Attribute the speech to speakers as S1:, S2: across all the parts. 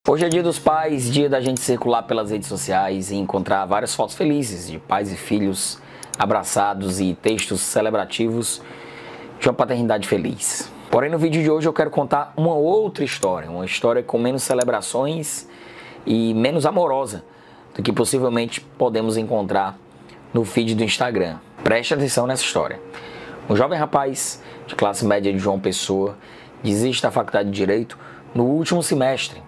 S1: Hoje é dia dos pais, dia da gente circular pelas redes sociais e encontrar várias fotos felizes de pais e filhos abraçados e textos celebrativos de uma paternidade feliz. Porém, no vídeo de hoje eu quero contar uma outra história, uma história com menos celebrações e menos amorosa do que possivelmente podemos encontrar no feed do Instagram. Preste atenção nessa história. Um jovem rapaz de classe média de João Pessoa desiste da faculdade de Direito no último semestre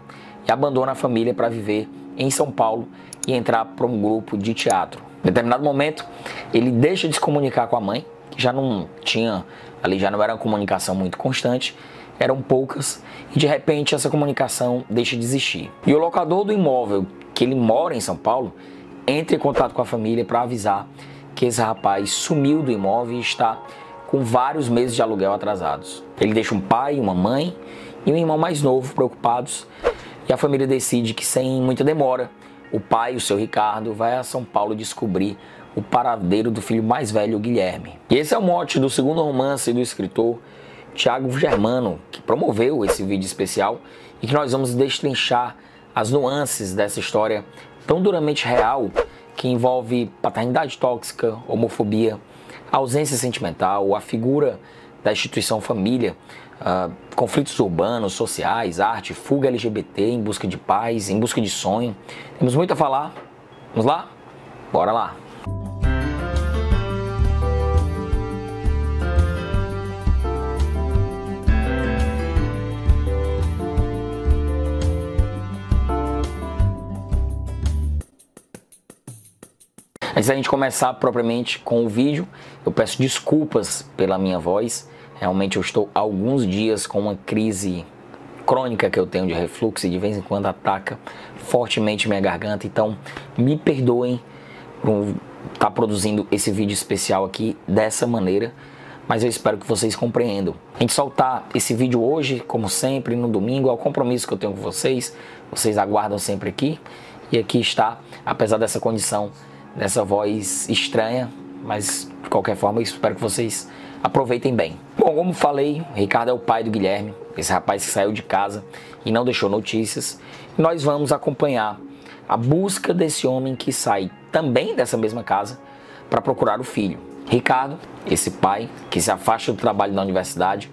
S1: e abandona a família para viver em São Paulo e entrar para um grupo de teatro. Em determinado momento, ele deixa de se comunicar com a mãe, que já não era uma comunicação muito constante, eram poucas, e de repente essa comunicação deixa de existir. E o locador do imóvel, que ele mora em São Paulo, entra em contato com a família para avisar que esse rapaz sumiu do imóvel e está com vários meses de aluguel atrasados. Ele deixa um pai, uma mãe e um irmão mais novo preocupados, e a família decide que, sem muita demora, o pai, o seu Ricardo, vai a São Paulo descobrir o paradeiro do filho mais velho, o Guilherme. E esse é o mote do segundo romance do escritor Thiago Germano, que promoveu esse vídeo especial e que nós vamos destrinchar as nuances dessa história tão duramente real, que envolve paternidade tóxica, homofobia, ausência sentimental, a figura da instituição família, conflitos urbanos, sociais, arte, fuga LGBT, em busca de paz, em busca de sonho. Temos muito a falar. Vamos lá? Bora lá! Antes da gente começar propriamente com o vídeo, eu peço desculpas pela minha voz. Realmente eu estou há alguns dias com uma crise crônica que eu tenho de refluxo e de vez em quando ataca fortemente minha garganta. Então me perdoem por estar produzindo esse vídeo especial aqui dessa maneira, mas eu espero que vocês compreendam. A gente soltar esse vídeo hoje, como sempre, no domingo, é o compromisso que eu tenho com vocês. Vocês aguardam sempre aqui. E aqui está, apesar dessa condição, dessa voz estranha, mas de qualquer forma eu espero que vocês aproveitem bem. Bom, como falei, Ricardo é o pai do Guilherme, esse rapaz que saiu de casa e não deixou notícias. Nós vamos acompanhar a busca desse homem que sai também dessa mesma casa para procurar o filho. Ricardo, esse pai que se afasta do trabalho na universidade,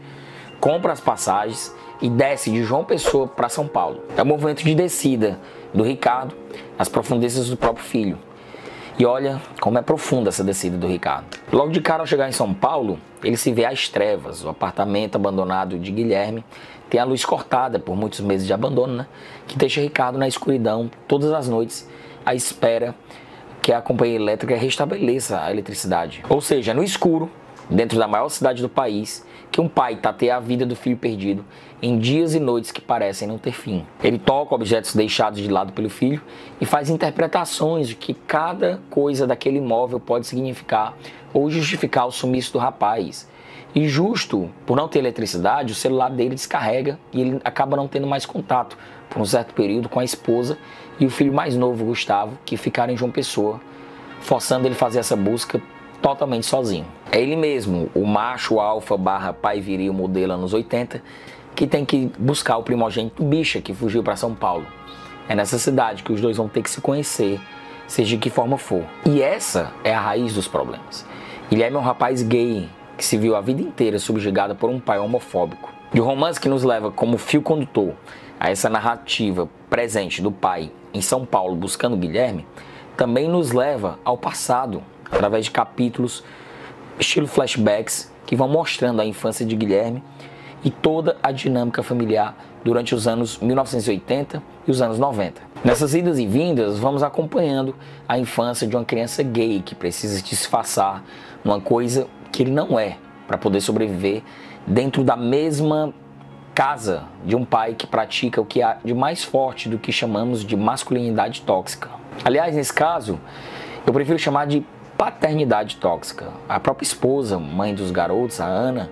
S1: compra as passagens e desce de João Pessoa para São Paulo. É o movimento de descida do Ricardo às profundezas do próprio filho. E olha como é profunda essa descida do Ricardo. Logo de cara, ao chegar em São Paulo, ele se vê às trevas. O apartamento abandonado de Guilherme tem a luz cortada por muitos meses de abandono, né? Que deixa Ricardo na escuridão todas as noites, à espera que a companhia elétrica restabeleça a eletricidade. Ou seja, no escuro, dentro da maior cidade do país, que um pai tateia a vida do filho perdido em dias e noites que parecem não ter fim. Ele toca objetos deixados de lado pelo filho e faz interpretações de que cada coisa daquele imóvel pode significar ou justificar o sumiço do rapaz. E justo por não ter eletricidade, o celular dele descarrega e ele acaba não tendo mais contato por um certo período com a esposa e o filho mais novo, Gustavo, que ficaram em João Pessoa, forçando ele a fazer essa busca totalmente sozinho. É ele mesmo, o macho alfa barra pai viril modelo anos 80, que tem que buscar o primogênito bicha que fugiu para São Paulo. É nessa cidade que os dois vão ter que se conhecer, seja de que forma for. E essa é a raiz dos problemas. Guilherme é um rapaz gay que se viu a vida inteira subjugado por um pai homofóbico. E o romance que nos leva como fio condutor a essa narrativa presente do pai em São Paulo buscando Guilherme, também nos leva ao passado, através de capítulos, estilo flashbacks, que vão mostrando a infância de Guilherme e toda a dinâmica familiar durante os anos 1980 e os anos 90. Nessas idas e vindas, vamos acompanhando a infância de uma criança gay que precisa disfarçar uma coisa que ele não é, para poder sobreviver dentro da mesma casa de um pai que pratica o que há de mais forte do que chamamos de masculinidade tóxica. Aliás, nesse caso, eu prefiro chamar de paternidade tóxica. A própria esposa, mãe dos garotos, a Ana,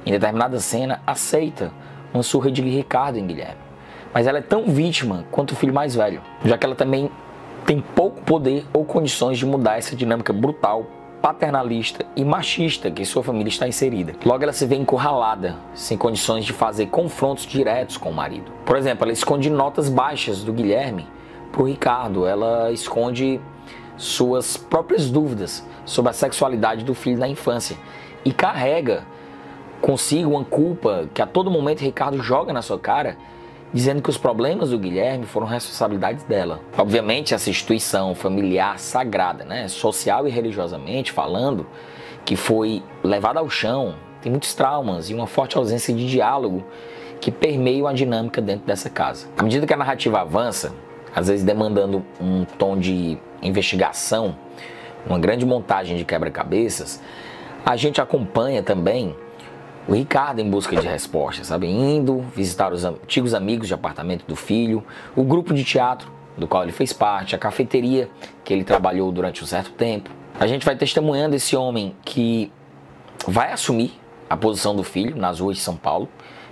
S1: em determinada cena, aceita uma surra de Ricardo em Guilherme. Mas ela é tão vítima quanto o filho mais velho, já que ela também tem pouco poder ou condições de mudar essa dinâmica brutal, paternalista e machista que sua família está inserida. Logo, ela se vê encurralada, sem condições de fazer confrontos diretos com o marido. Por exemplo, ela esconde notas baixas do Guilherme para o Ricardo, ela esconde suas próprias dúvidas sobre a sexualidade do filho na infância e carrega consigo uma culpa que a todo momento Ricardo joga na sua cara, dizendo que os problemas do Guilherme foram responsabilidade dela. Obviamente, essa instituição familiar sagrada, né, social e religiosamente falando, que foi levada ao chão, tem muitos traumas e uma forte ausência de diálogo que permeiam a dinâmica dentro dessa casa. À medida que a narrativa avança, às vezes demandando um tom de investigação, uma grande montagem de quebra-cabeças, a gente acompanha também o Ricardo em busca de respostas, sabe? Indo visitar os antigos amigos de apartamento do filho, o grupo de teatro do qual ele fez parte, a cafeteria que ele trabalhou durante um certo tempo. A gente vai testemunhando esse homem que vai assumir a posição do filho nas ruas de São Paulo,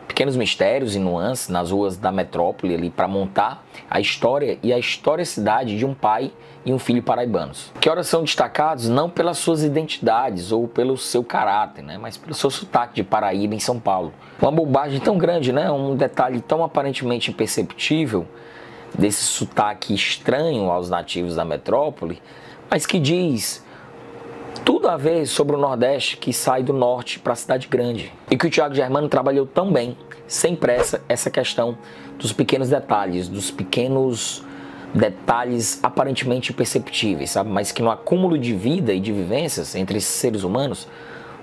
S1: pequenos mistérios e nuances nas ruas da metrópole ali para montar a história e a historicidade de um pai e um filho paraibanos, que ora são destacados não pelas suas identidades ou pelo seu caráter, né, mas pelo seu sotaque de Paraíba em São Paulo. Uma bobagem tão grande, né, um detalhe tão aparentemente imperceptível desse sotaque estranho aos nativos da metrópole, mas que diz tudo a ver sobre o Nordeste que sai do Norte para a cidade grande. E que o Thiago Germano trabalhou tão bem, sem pressa, essa questão dos pequenos detalhes, aparentemente imperceptíveis, sabe? Mas que no acúmulo de vida e de vivências entre esses seres humanos,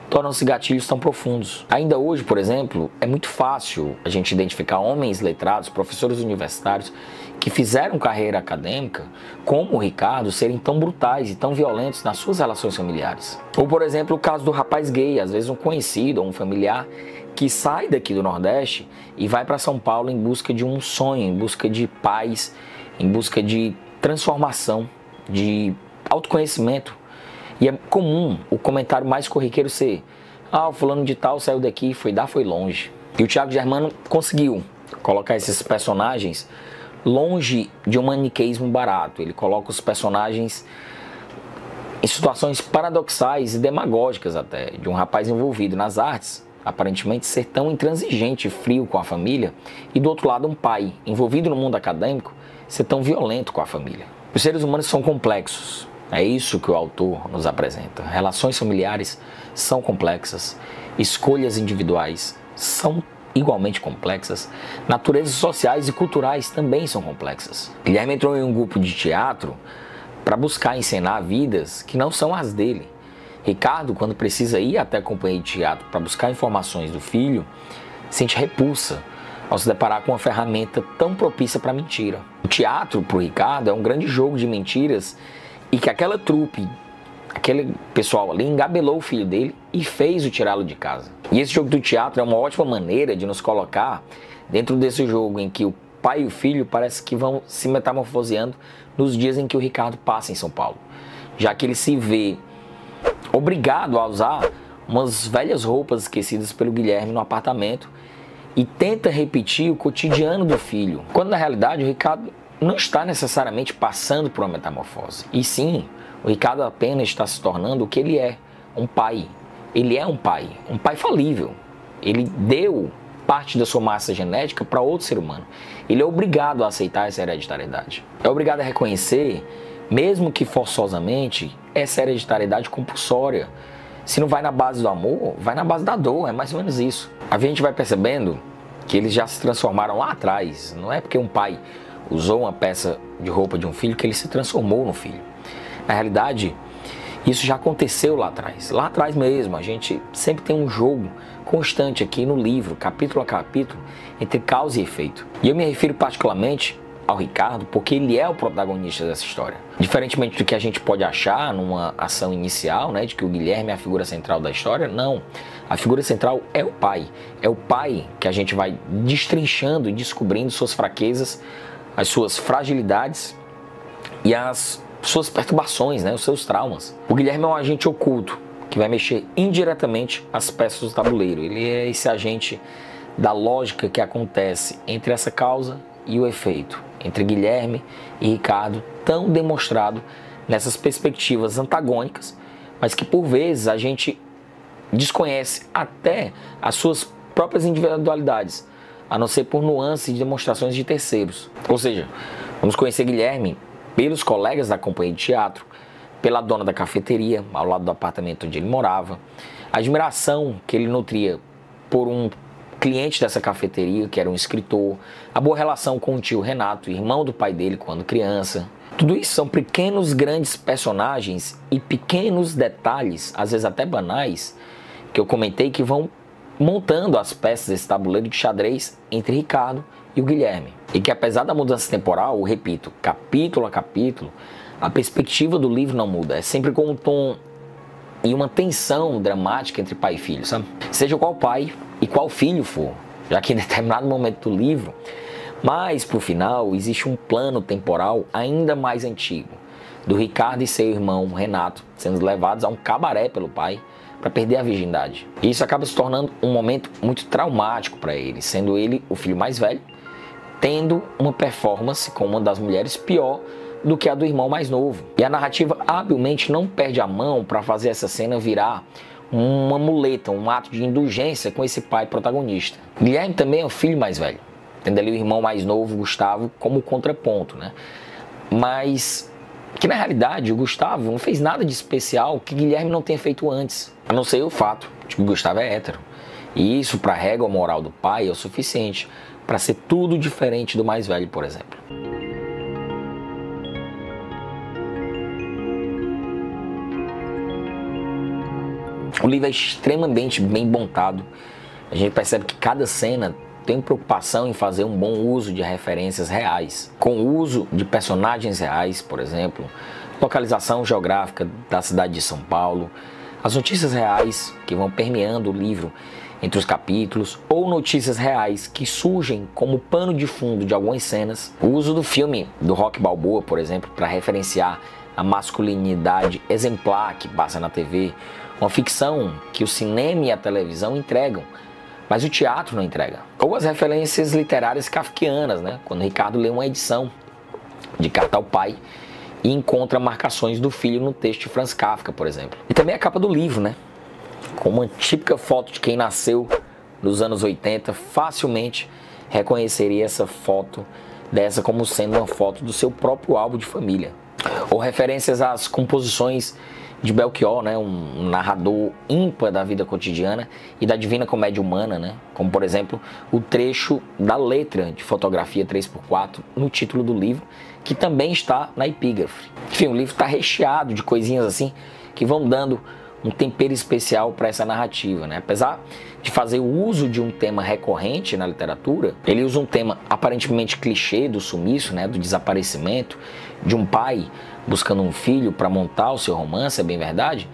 S1: tornam-se gatilhos tão profundos. Ainda hoje, por exemplo, é muito fácil a gente identificar homens letrados, professores universitários, que fizeram carreira acadêmica, como o Ricardo, serem tão brutais e tão violentos nas suas relações familiares. Ou, por exemplo, o caso do rapaz gay, às vezes um conhecido ou um familiar, que sai daqui do Nordeste e vai para São Paulo em busca de um sonho, em busca de paz, em busca de transformação, de autoconhecimento. E é comum o comentário mais corriqueiro ser: ah, o fulano de tal saiu daqui, foi longe. E o Thiago Germano conseguiu colocar esses personagens longe de um maniqueísmo barato. Ele coloca os personagens em situações paradoxais e demagógicas até, de um rapaz envolvido nas artes, aparentemente ser tão intransigente e frio com a família, e do outro lado um pai envolvido no mundo acadêmico ser tão violento com a família. Os seres humanos são complexos, é isso que o autor nos apresenta. Relações familiares são complexas, escolhas individuais são igualmente complexas, naturezas sociais e culturais também são complexas. Guilherme entrou em um grupo de teatro para buscar encenar vidas que não são as dele. Ricardo, quando precisa ir até a companhia de teatro para buscar informações do filho, sente repulsa ao se deparar com uma ferramenta tão propícia para a mentira. O teatro, para o Ricardo, é um grande jogo de mentiras e que aquela trupe, aquele pessoal ali engabelou o filho dele e fez o tirá-lo de casa. E esse jogo do teatro é uma ótima maneira de nos colocar dentro desse jogo em que o pai e o filho parece que vão se metamorfoseando nos dias em que o Ricardo passa em São Paulo, já que ele se vê obrigado a usar umas velhas roupas esquecidas pelo Guilherme no apartamento e tenta repetir o cotidiano do filho, quando na realidade o Ricardo não está necessariamente passando por uma metamorfose, e sim, o Ricardo apenas está se tornando o que ele é, um pai. Ele é um pai falível. Ele deu parte da sua massa genética para outro ser humano. Ele é obrigado a aceitar essa hereditariedade. É obrigado a reconhecer, mesmo que forçosamente, essa hereditariedade compulsória. Se não vai na base do amor, vai na base da dor, é mais ou menos isso. A gente vai percebendo que eles já se transformaram lá atrás. Não é porque um pai usou uma peça de roupa de um filho que ele se transformou no filho. Na realidade, isso já aconteceu lá atrás mesmo. A gente sempre tem um jogo constante aqui no livro, capítulo a capítulo, entre causa e efeito. E eu me refiro particularmente ao Ricardo porque ele é o protagonista dessa história. Diferentemente do que a gente pode achar numa ação inicial, né, de que o Guilherme é a figura central da história, não. A figura central é o pai. É o pai que a gente vai destrinchando e descobrindo suas fraquezas, as suas fragilidades e as suas perturbações, né, os seus traumas. O Guilherme é um agente oculto que vai mexer indiretamente as peças do tabuleiro. Ele é esse agente da lógica que acontece entre essa causa e o efeito, entre Guilherme e Ricardo, tão demonstrado nessas perspectivas antagônicas, mas que por vezes a gente desconhece até as suas próprias individualidades, a não ser por nuances e demonstrações de terceiros. Ou seja, vamos conhecer Guilherme pelos colegas da companhia de teatro, pela dona da cafeteria, ao lado do apartamento onde ele morava, a admiração que ele nutria por um cliente dessa cafeteria, que era um escritor, a boa relação com o tio Renato, irmão do pai dele quando criança. Tudo isso são pequenos, grandes personagens e pequenos detalhes, às vezes até banais, que eu comentei, que vão montando as peças desse tabuleiro de xadrez entre Ricardo e o Guilherme. E que apesar da mudança temporal, eu repito, capítulo a capítulo, a perspectiva do livro não muda. É sempre com um tom e uma tensão dramática entre pai e filho, sabe? Seja qual pai e qual filho for, já que em determinado momento do livro, mas pro final existe um plano temporal ainda mais antigo, do Ricardo e seu irmão Renato sendo levados a um cabaré pelo pai para perder a virgindade. E isso acaba se tornando um momento muito traumático para ele, sendo ele o filho mais velho, tendo uma performance com uma das mulheres pior do que a do irmão mais novo. E a narrativa habilmente não perde a mão para fazer essa cena virar uma muleta, um ato de indulgência com esse pai protagonista. Guilherme também é o filho mais velho, tendo ali o irmão mais novo, Gustavo, como contraponto, né? Mas que na realidade o Gustavo não fez nada de especial que Guilherme não tenha feito antes, a não ser o fato de que o Gustavo é hétero. E isso, para a régua moral do pai, é o suficiente para ser tudo diferente do mais velho, por exemplo. O livro é extremamente bem montado. A gente percebe que cada cena tem preocupação em fazer um bom uso de referências reais, com o uso de personagens reais, por exemplo, localização geográfica da cidade de São Paulo, as notícias reais que vão permeando o livro entre os capítulos, ou notícias reais que surgem como pano de fundo de algumas cenas. O uso do filme do Rocky Balboa, por exemplo, para referenciar a masculinidade exemplar que passa na TV, uma ficção que o cinema e a televisão entregam, mas o teatro não entrega. Ou as referências literárias kafkianas, né? Quando Ricardo lê uma edição de Carta ao Pai e encontra marcações do filho no texto de Franz Kafka, por exemplo. E também a capa do livro, né? Com uma típica foto de quem nasceu nos anos 80, facilmente reconheceria essa foto dessa como sendo uma foto do seu próprio álbum de família. Ou referências às composições de Belchior, né, um narrador ímpar da vida cotidiana e da divina comédia humana, né, como por exemplo o trecho da letra de Fotografia 3x4 no título do livro, que também está na epígrafe. Enfim, o livro está recheado de coisinhas assim que vão dando um tempero especial para essa narrativa, né? Apesar de fazer o uso de um tema recorrente na literatura, ele usa um tema aparentemente clichê do sumiço, né, do desaparecimento, de um pai buscando um filho para montar o seu romance, é bem verdade,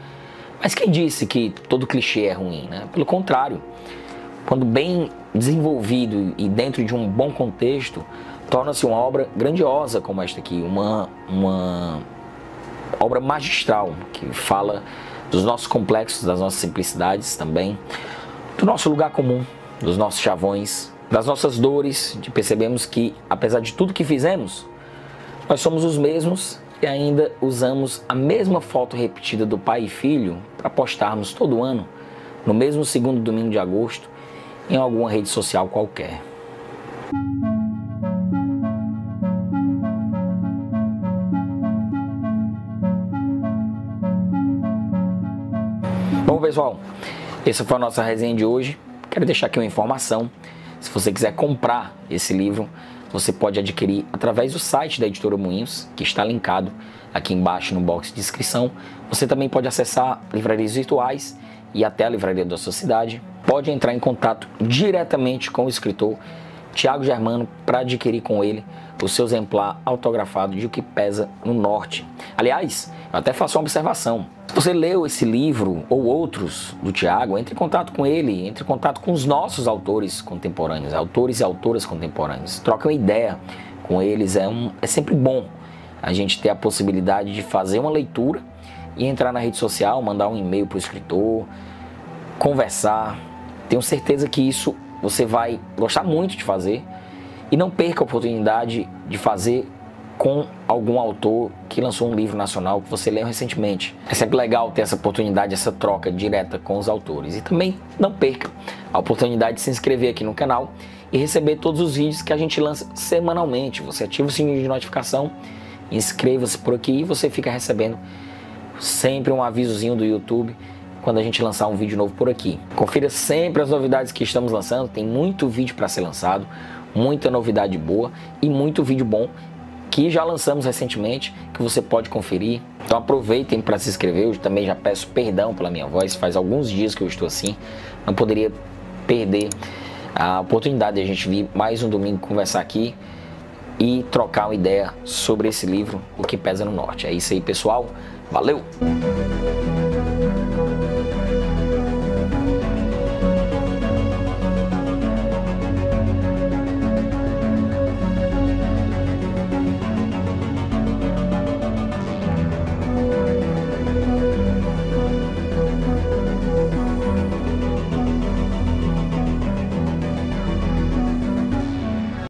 S1: mas quem disse que todo clichê é ruim, né? Pelo contrário, quando bem desenvolvido e dentro de um bom contexto, torna-se uma obra grandiosa como esta aqui, uma obra magistral, que fala dos nossos complexos, das nossas simplicidades também, do nosso lugar comum, dos nossos chavões, das nossas dores, de percebermos que, apesar de tudo que fizemos, nós somos os mesmos e ainda usamos a mesma foto repetida do pai e filho para postarmos todo ano, no mesmo segundo domingo de agosto, em alguma rede social qualquer. Bom, pessoal, essa foi a nossa resenha de hoje. Quero deixar aqui uma informação. Se você quiser comprar esse livro, você pode adquirir através do site da Editora Moinhos, que está linkado aqui embaixo no box de descrição. Você também pode acessar livrarias virtuais e até a livraria da sua cidade. Pode entrar em contato diretamente com o escritor Tiago Germano para adquirir com ele o seu exemplar autografado de O que Pesa no Norte. Aliás, eu até faço uma observação. Se você leu esse livro ou outros do Tiago, entre em contato com ele, entre em contato com os nossos autores contemporâneos, autores e autoras contemporâneos. Troca uma ideia com eles, é sempre bom a gente ter a possibilidade de fazer uma leitura e entrar na rede social, mandar um e-mail para o escritor, conversar. Tenho certeza que isso você vai gostar muito de fazer e não perca a oportunidade de fazer com algum autor que lançou um livro nacional que você leu recentemente. É sempre legal ter essa oportunidade, essa troca direta com os autores. E também não perca a oportunidade de se inscrever aqui no canal e receber todos os vídeos que a gente lança semanalmente. Você ativa o sininho de notificação, inscreva-se por aqui e você fica recebendo sempre um avisozinho do YouTube quando a gente lançar um vídeo novo por aqui. Confira sempre as novidades que estamos lançando, tem muito vídeo para ser lançado, muita novidade boa e muito vídeo bom que já lançamos recentemente, que você pode conferir. Então aproveitem para se inscrever. Eu também já peço perdão pela minha voz, faz alguns dias que eu estou assim, não poderia perder a oportunidade de a gente vir mais um domingo conversar aqui e trocar uma ideia sobre esse livro, O que Pesa no Norte. É isso aí, pessoal. Valeu!